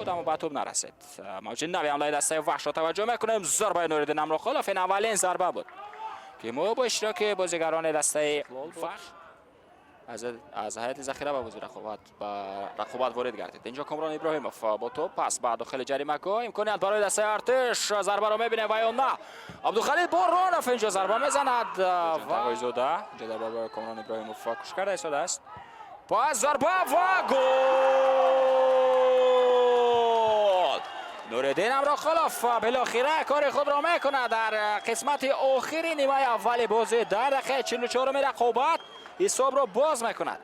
بود اما به توپ نرسید. موج نوی حمله دسته وحش را توجه میکنیم. ضربه نوریدین امرخالف، این اولین ضربه بود که ما با اشتراک بازیگران دسته وحش از هیئت ذخیره به بازی رقابت وارد گردید. اینجا کامران ابراهیموف با توپ پس به داخل جریمه‌گاه امکانیت برای دسته ارتش ضربه را میبینه و یا نه عبدالخالد بارانوف اینجا ضربه میزند و تقای زوده اینجا ضربه برای کامران ابراهیموف کش کرده ایستاده است. پس ضربه و گل نوریدین امرخالف بالاخره کار خود را میکنه در قسمت آخری نیمه اول بازی. در دقیقه 44 رقابت حساب را باز میکند.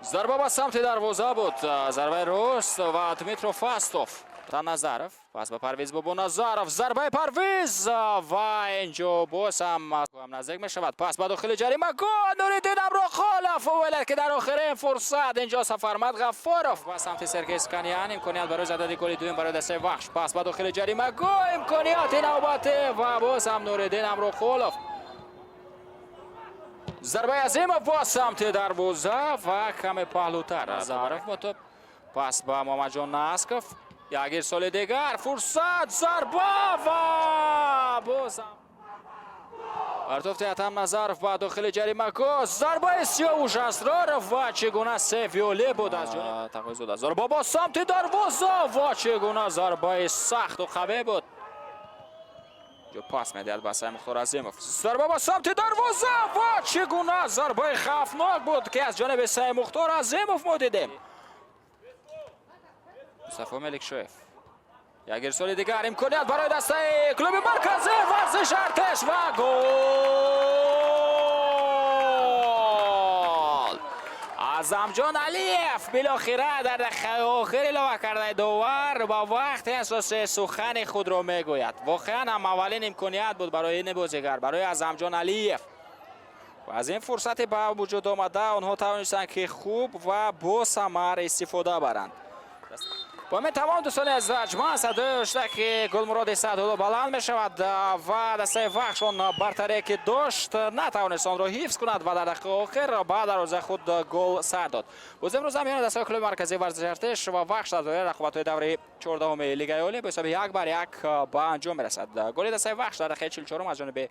ضربه به سمت دروازه بود، ضربه راست و دمیترو فاستوف نظرف پس به پرویز بابو نظرف ضربه پرویز و اینجا باز هم نزدیک می شود. پس به داخل جریمه گاه نوریدین امرخالف ولی که در آخرین فرصت اینجا سفرمت غفارов به سمت سرگی اسکانیان امکانیت برای زدن گل دوم برای دسته وحش. پس به داخل جریمه گاه امکانیت نوبته و باز هم نوریدین امرخالف ضربه عظیم با سمت دروازه و کم پهلوتر نظرف با توپ پس به محمد جان ناسکوف یک سال دیگر فرصت ضربه و باز ارتوف تیتم نظرف با داخل جریمه گاه ضربه سیاوش اسرار و چگونه سه ویوله بود از جانب تقای زوده. ضربه با سمت دروازه و چگونه ضربه سخت و قوی بود. جو پاس میدهد به سعی مختار عظیموف. ضربه با سمت دروازه و چگونه ضربه خوفناک بود که از جانب سعی مختار عظیموف ما دیدیم. مصطفی ملکشویف یک ارسال دیگر امکانیت برای دسته کلوب مرکزی ورزش ارتش و گل اعظمجان علیف بالاخره در دقیقه آخر اضافه کرده داور با وقت اساس سخن خود را میگوید. واقعا هم اولین امکانیت بود برای این بازیگر برای اعظمجان علیف و از این فرصت به وجود آمده آنها توانستند که خوب و با ثمر استفاده برند. با من تمام دوستان از اجماع داشته که گلمراد سعدالله بلند می شود و دسته وحشان برتری که داشت نتوانست آن را حفظ کند و در دقیقه آخر بعد از خود گل سر داد. باز امروز هم میان دسته کلوب مرکزی ورزش ارتش و وحش در دوره رقابت‌های دوره 14 لیگ عالی به حساب 1-1 به انجام میرسد. گل دسته وحش در دقیقه 44 از جانب